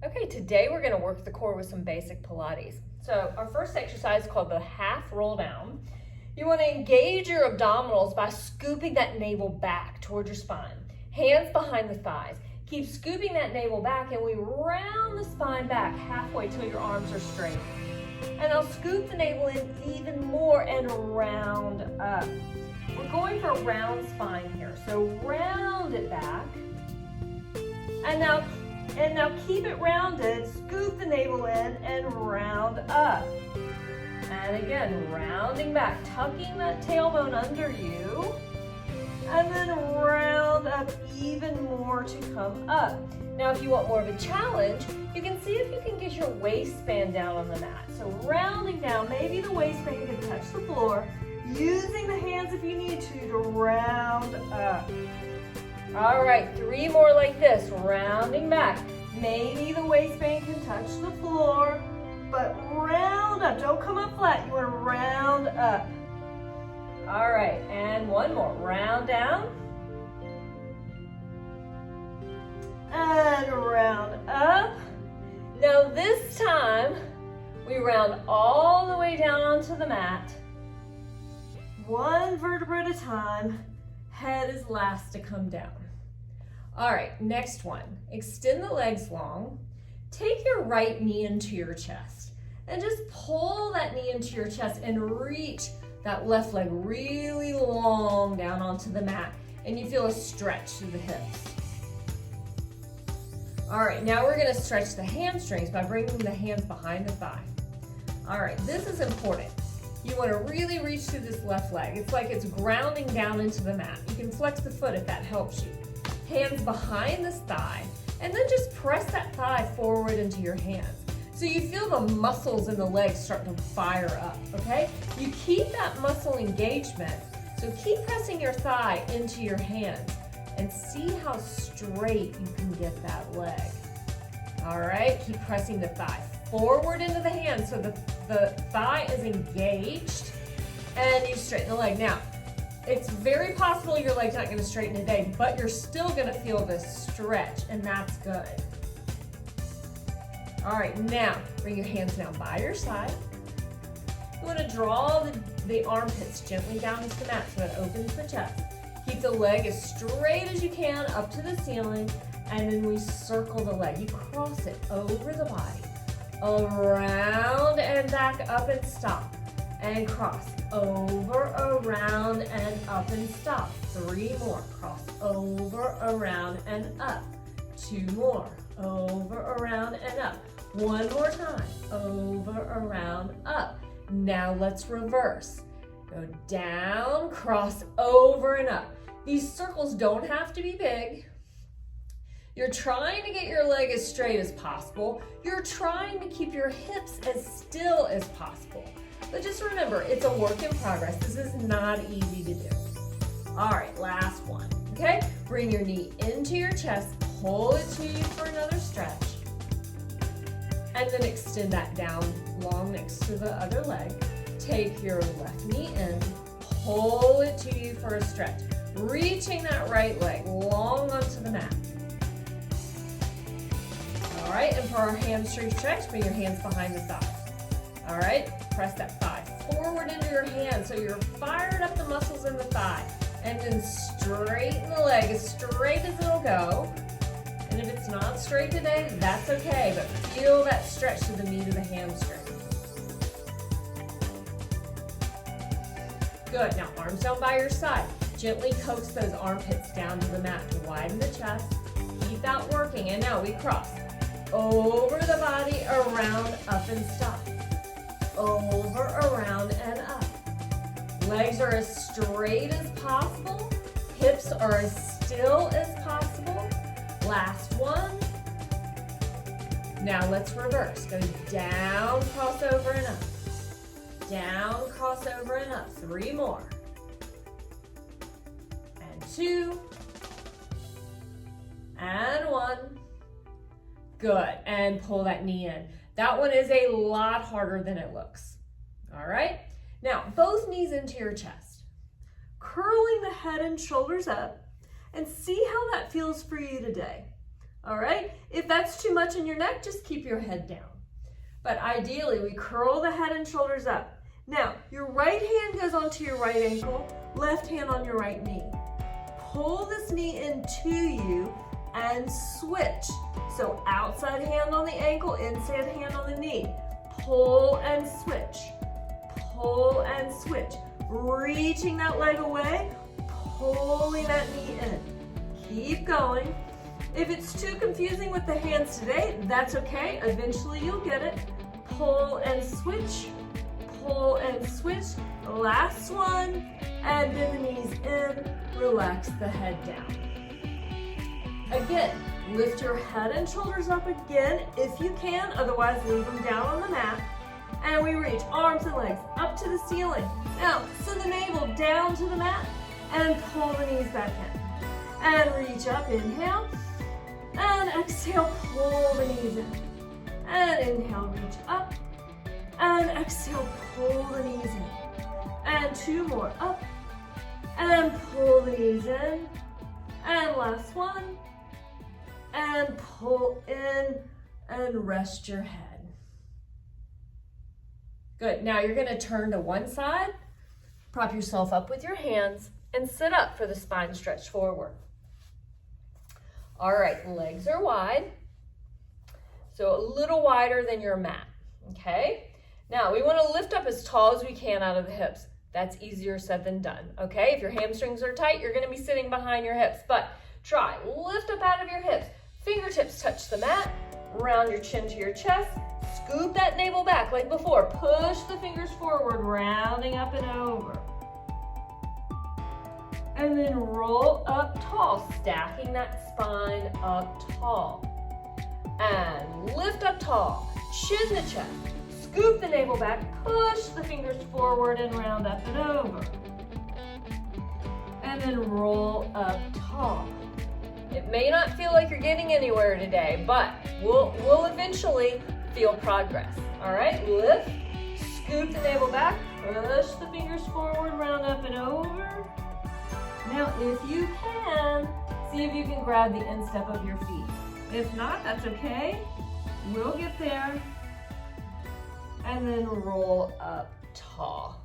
Okay, today we're gonna work the core with some basic Pilates. So our first exercise is called the half roll down. You wanna engage your abdominals by scooping that navel back towards your spine. Hands behind the thighs. Keep scooping that navel back and we round the spine back halfway till your arms are straight. And I'll scoop the navel in even more and round up. We're going for a round spine here. So round it back. And now keep it rounded, scoop the navel in and round up. And again, rounding back, tucking that tailbone under you. And then round up even more to come up. Now, if you want more of a challenge, you can see if you can get your waistband down on the mat. So rounding down, maybe the waistband can touch the floor, using the hands if you need to round up. All right, 3 more like this, rounding back. Maybe the waistband can touch the floor, but round up. Don't come up flat, you wanna round up. All right, and 1 more, round down. And round up. Now this time, we round all the way down onto the mat. 1 vertebra at a time, head is last to come down. All right, next one. Extend the legs long. Take your right knee into your chest and just pull that knee into your chest and reach that left leg really long down onto the mat, and you feel a stretch through the hips. All right, now we're gonna stretch the hamstrings by bringing the hands behind the thigh. All right, this is important. You wanna really reach through this left leg. It's like it's grounding down into the mat. You can flex the foot if that helps you. Hands behind this thigh, and then just press that thigh forward into your hands. So you feel the muscles in the legs start to fire up, okay? You keep that muscle engagement, so keep pressing your thigh into your hands and see how straight you can get that leg. All right, keep pressing the thigh forward into the hands so the thigh is engaged, and you straighten the leg. Now, it's very possible your leg's not going to straighten today, but you're still going to feel this stretch, and that's good. All right, now bring your hands down by your side. You want to draw the armpits gently down into the mat so it opens the chest. Keep the leg as straight as you can up to the ceiling, and then we circle the leg. You cross it over the body, around and back, up and stop, and cross. Over, around, and up and stop. 3 more. Cross over, around, and up. 2 more. Over, around, and up. 1 more time. Over, around, up. Now let's reverse. Go down, cross over, and up. These circles don't have to be big. You're trying to get your leg as straight as possible. You're trying to keep your hips as still as possible. But just remember, it's a work in progress. This is not easy to do. All right, last one, okay? Bring your knee into your chest, pull it to you for another stretch, and then extend that down long next to the other leg. Take your left knee in, pull it to you for a stretch, reaching that right leg long onto the mat. All right, and for our hamstring stretch, bring your hands behind the thighs. All right, press that thigh forward into your hand so you're fired up the muscles in the thigh. And then straighten the leg as straight as it'll go. And if it's not straight today, that's okay, but feel that stretch to the meat of the hamstring. Good, now arms down by your side. Gently coax those armpits down to the mat to widen the chest. Keep that working, and now we cross. Over the body, around, up and stop. Over, around, and up. Legs are as straight as possible. Hips are as still as possible. Last one. Now let's reverse. Go down, cross over, and up. Down, cross over, and up. 3 more. And 2. And 1. Good, and pull that knee in. That one is a lot harder than it looks. All right, now both knees into your chest. Curling the head and shoulders up, and see how that feels for you today. All right? If that's too much in your neck, just keep your head down. But ideally, we curl the head and shoulders up. Now, your right hand goes onto your right ankle, left hand on your right knee. Pull this knee into you and switch. So outside hand on the ankle, inside hand on the knee. Pull and switch. Pull and switch. Reaching that leg away, pulling that knee in. Keep going. If it's too confusing with the hands today, that's okay. Eventually you'll get it. Pull and switch. Pull and switch. Last one. And then the knees in. Relax the head down. Again, lift your head and shoulders up again if you can. Otherwise, leave them down on the mat. And we reach arms and legs up to the ceiling. Now, send the navel down to the mat and pull the knees back in. And reach up, inhale. And exhale, pull the knees in. And inhale, reach up. And exhale, pull the knees in. And two more, up. And pull the knees in. And last one. And pull in and rest your head. Good, now you're gonna turn to one side, prop yourself up with your hands, and sit up for the spine stretch forward. All right, legs are wide, so a little wider than your mat, okay? Now we wanna lift up as tall as we can out of the hips. That's easier said than done, okay? If your hamstrings are tight, you're gonna be sitting behind your hips, but try, lift up out of your hips. Fingertips touch the mat, round your chin to your chest, scoop that navel back like before. Push the fingers forward, rounding up and over. And then roll up tall, stacking that spine up tall. And lift up tall, chin to chest. Scoop the navel back, push the fingers forward and round up and over. And then roll up tall. It may not feel like you're getting anywhere today, but we'll eventually feel progress. All right, lift, scoop the navel back, push the fingers forward, round up and over. Now, if you can, see if you can grab the instep of your feet. If not, that's okay. We'll get there. And then roll up tall.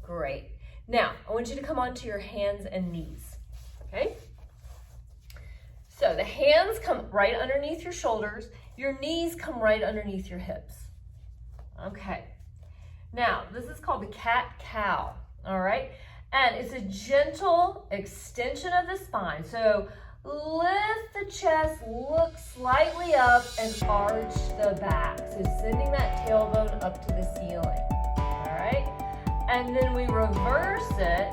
Great. Now, I want you to come onto your hands and knees, okay? So the hands come right underneath your shoulders. Your knees come right underneath your hips. Okay. Now, this is called the cat-cow, all right? And it's a gentle extension of the spine. So lift the chest, look slightly up, and arch the back. So sending that tailbone up to the ceiling, all right? And then we reverse it,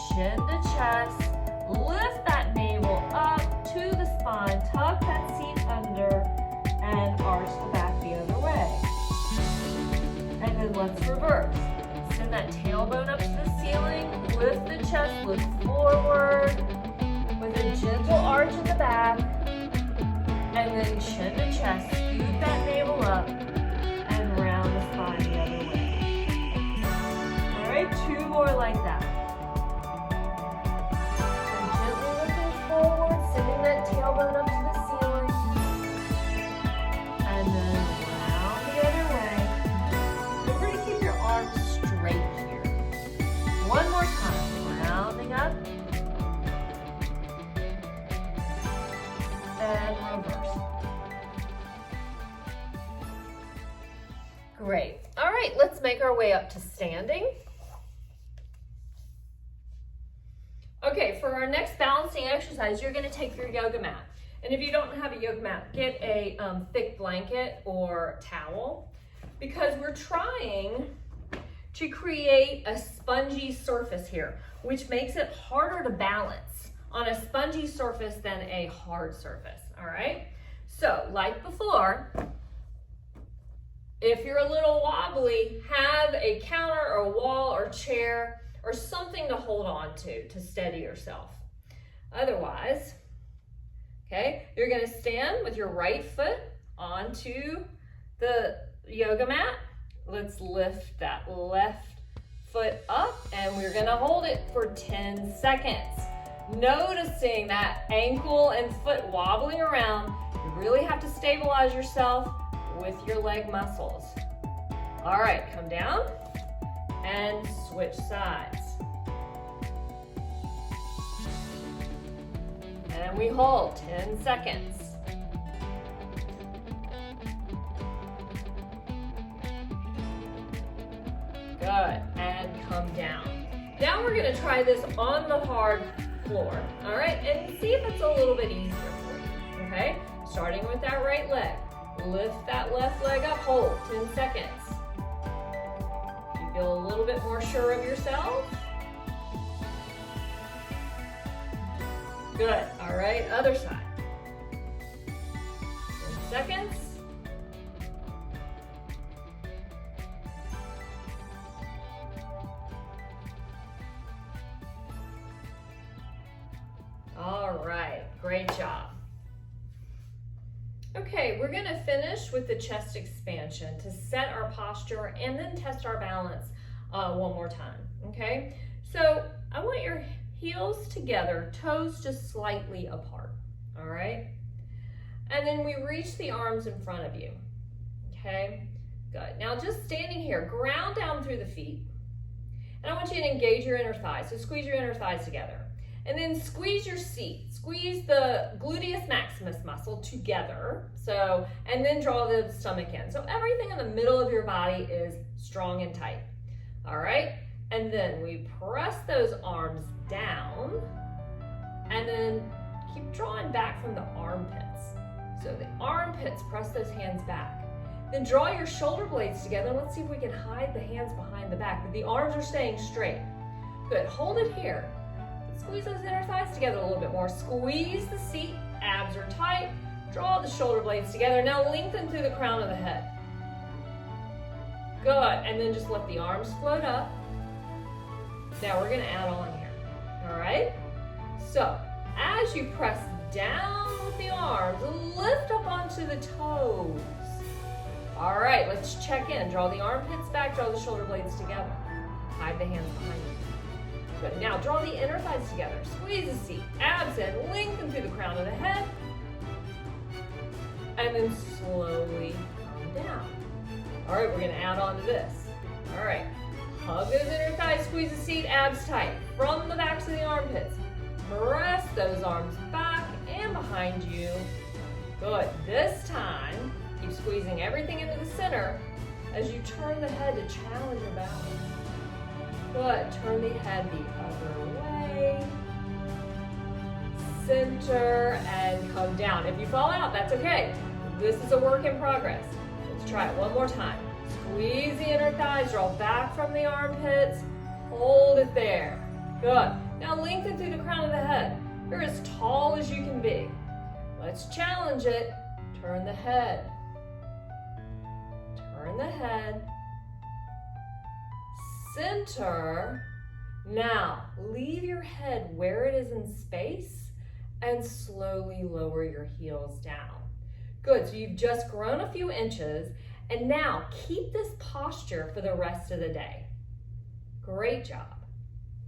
chin to chest, lift that navel up to the spine, tuck that seat under, and arch the back the other way. And then let's reverse. Send that tailbone up to the ceiling, lift the chest, look forward with a gentle arch in the back, and then chin to chest, scoop that navel up, and round the spine the other way. All right, two more like that. So gently looking forward, sending that tailbone up to the ceiling, and then round the other way. Remember to keep your arms straight here. One more time, rounding up, and reverse. Great. All right, let's make our way up to standing. Okay, for our next balancing exercise, you're going to take your yoga mat. And if you don't have a yoga mat, get a thick blanket or towel, because we're trying to create a spongy surface here, which makes it harder to balance on a spongy surface than a hard surface, all right? So, like before, if you're a little wobbly, have a counter or a wall or chair or something to hold on to steady yourself. Otherwise, okay, you're gonna stand with your right foot onto the yoga mat. Let's lift that left foot up, and we're gonna hold it for 10 seconds. Noticing that ankle and foot wobbling around, you really have to stabilize yourself with your leg muscles. All right, come down and switch sides. And we hold 10 seconds. Good, and come down. Now we're gonna try this on the hard floor, all right? And see if it's a little bit easier for you, okay? Starting with that right leg. Lift that left leg up, hold 10 seconds. You feel a little bit more sure of yourself? Good, all right, other side. 10 seconds. All right, great job. Okay, we're gonna finish with the chest expansion to set our posture and then test our balance one more time, okay? So I want your heels together, toes just slightly apart, all right? And then we reach the arms in front of you, okay? Good, now just standing here, ground down through the feet. And I want you to engage your inner thighs, so squeeze your inner thighs together. And then squeeze your seat. Squeeze the gluteus maximus muscle together. So, and then draw the stomach in. So everything in the middle of your body is strong and tight. All right? And then we press those arms down and then keep drawing back from the armpits. So the armpits, press those hands back. Then draw your shoulder blades together and let's see if we can hide the hands behind the back. But the arms are staying straight. Good, hold it here. Squeeze those inner thighs together a little bit more. Squeeze the seat, abs are tight. Draw the shoulder blades together. Now lengthen through the crown of the head. Good, and then just let the arms float up. Now we're gonna add on here, all right? So, as you press down with the arms, lift up onto the toes. All right, let's check in. Draw the armpits back, draw the shoulder blades together. Hide the hands behind you. Good. Now draw the inner thighs together. Squeeze the seat, abs in, lengthen through the crown of the head. And then slowly come down. All right, we're gonna add on to this. All right, hug those inner thighs, squeeze the seat, abs tight. From the backs of the armpits, press those arms back and behind you. Good, this time, keep squeezing everything into the center as you turn the head to challenge your balance. Good, turn the head the other way. Center and come down. If you fall out, that's okay. This is a work in progress. Let's try it one more time. Squeeze the inner thighs, draw back from the armpits. Hold it there. Good. Now lengthen through the crown of the head. You're as tall as you can be. Let's challenge it. Turn the head. Turn the head. Center. Now, leave your head where it is in space and slowly lower your heels down. Good, so you've just grown a few inches and now keep this posture for the rest of the day. Great job.